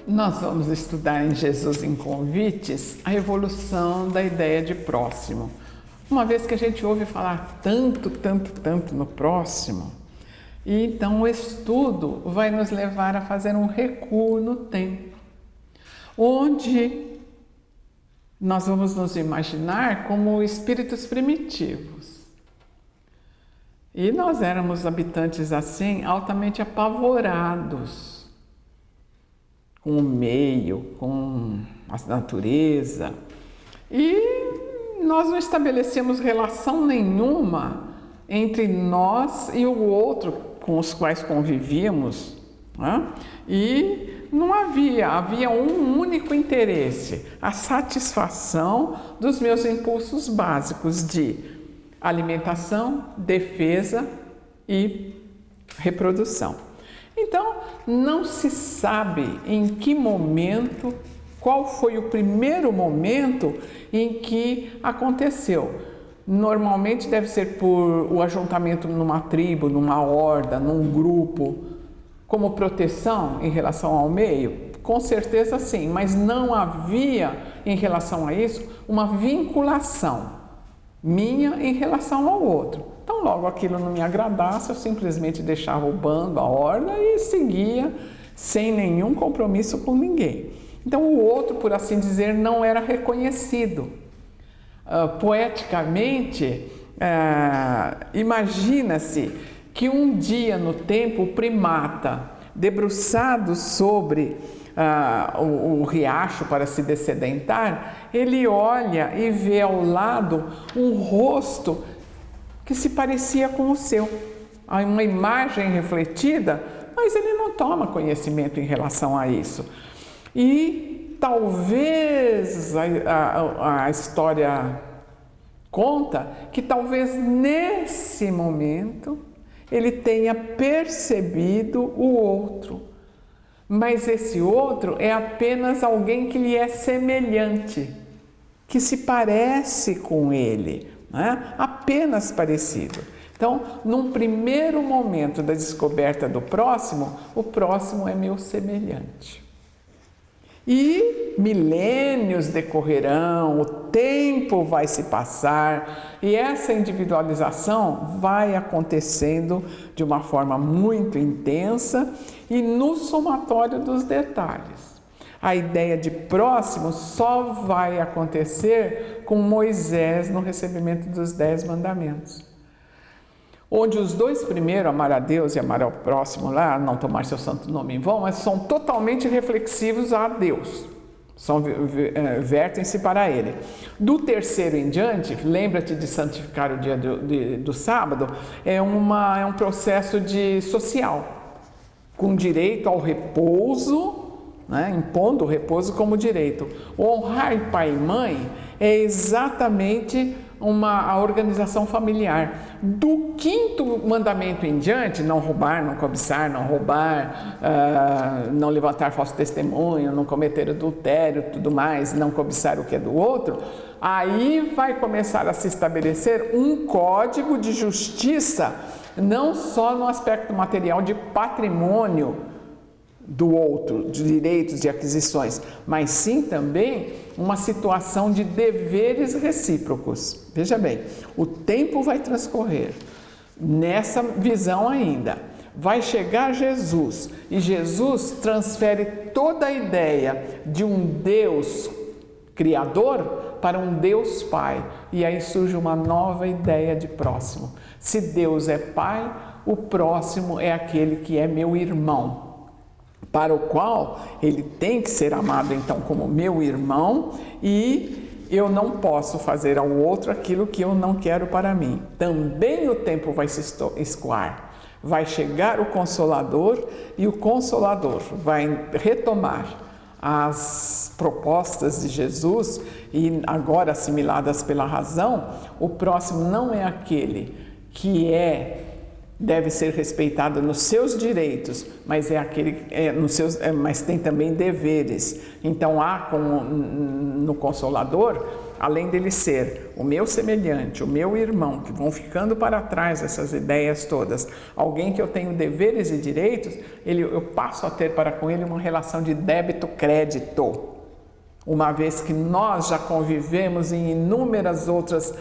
Nós vamos estudar em Jesus em Convites a evolução da ideia de próximo. Uma vez que a gente ouve falar tanto no próximo, e então o estudo vai nos levar a fazer um recuo no tempo, onde nós vamos nos imaginar como espíritos primitivos. E nós éramos habitantes assim, altamente apavorados com o meio, com a natureza, e nós não estabelecemos relação nenhuma entre nós e o outro com os quais convivíamos, né? E não havia um único interesse, a satisfação dos meus impulsos básicos de alimentação, defesa e reprodução. Então, não se sabe em que momento, qual foi o primeiro momento em que aconteceu. Normalmente deve ser por o ajuntamento numa tribo, numa horda, num grupo, como proteção em relação ao meio. Com certeza sim, mas não havia em relação a isso uma vinculação minha em relação ao outro. Então, logo aquilo não me agradasse, eu simplesmente deixava o bando, a horda e seguia sem nenhum compromisso com ninguém. Então, o outro, por assim dizer, não era reconhecido. Poeticamente, imagina-se que um dia no tempo o primata, debruçado sobre o riacho para se dessedentar, ele olha e vê ao lado um rosto que se parecia com o seu, uma imagem refletida, mas ele não toma conhecimento em relação a isso. E talvez a história conta que talvez nesse momento ele tenha percebido o outro, mas esse outro é apenas alguém que lhe é semelhante, que se parece com ele, né? Apenas parecido. Então, num primeiro momento da descoberta do próximo, o próximo é meu semelhante. E milênios decorrerão, o tempo vai se passar e essa individualização vai acontecendo de uma forma muito intensa e no somatório dos detalhes. A ideia de próximo só vai acontecer com Moisés no recebimento dos 10 mandamentos. Onde os dois primeiros, amar a Deus e amar ao próximo, lá, não tomar seu santo nome em vão, mas são totalmente reflexivos a Deus, vertem-se para Ele. Do terceiro em diante, lembra-te de santificar o dia do sábado, é um processo social, com direito ao repouso, né, impondo o repouso como direito. Honrar pai e mãe é exatamente a organização familiar. Do quinto mandamento em diante, não roubar, não cobiçar, não roubar, não levantar falso testemunho, não cometer adultério, tudo mais, não cobiçar o que é do outro, aí vai começar a se estabelecer um código de justiça, não só no aspecto material de patrimônio do outro, de direitos, de aquisições, mas sim também uma situação de deveres recíprocos. Veja bem, o tempo vai transcorrer nessa visão ainda. Vai chegar Jesus e Jesus transfere toda a ideia de um Deus Criador para um Deus Pai. E aí surge uma nova ideia de próximo. Se Deus é Pai, o próximo é aquele que é meu irmão, para o qual ele tem que ser amado então como meu irmão, e eu não posso fazer ao outro aquilo que eu não quero para mim. Também o tempo vai se escoar, vai chegar o Consolador e o Consolador vai retomar as propostas de Jesus e agora assimiladas pela razão. O próximo não é aquele que deve ser respeitado nos seus direitos, mas é aquele mas tem também deveres. Então há no Consolador além dele ser o meu semelhante, o meu irmão, que vão ficando para trás essas ideias todas, alguém que eu tenho deveres e direitos, eu passo a ter para com ele uma relação de débito-crédito. Uma vez que nós já convivemos em inúmeras outras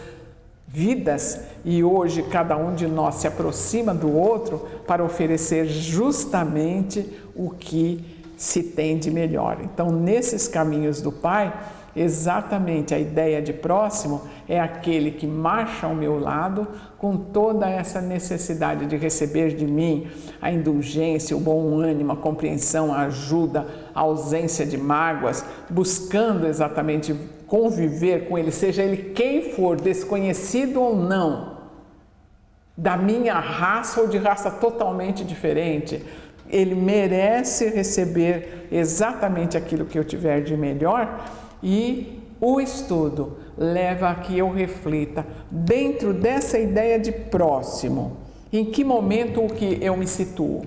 vidas e hoje cada um de nós se aproxima do outro para oferecer justamente o que se tem de melhor. Então, nesses caminhos do Pai, exatamente a ideia de próximo é aquele que marcha ao meu lado com toda essa necessidade de receber de mim a indulgência, o bom ânimo, a compreensão, a ajuda, a ausência de mágoas, buscando exatamente conviver com ele, seja ele quem for, desconhecido ou não, da minha raça ou de raça totalmente diferente. Ele merece receber exatamente aquilo que eu tiver de melhor, e o estudo leva a que eu reflita dentro dessa ideia de próximo, em que momento o que eu me situo,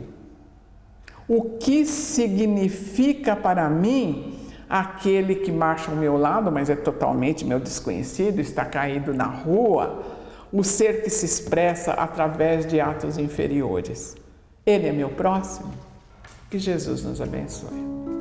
o que significa para mim aquele que marcha ao meu lado, mas é totalmente meu desconhecido, está caído na rua, o ser que se expressa através de atos inferiores. Ele é meu próximo? Que Jesus nos abençoe.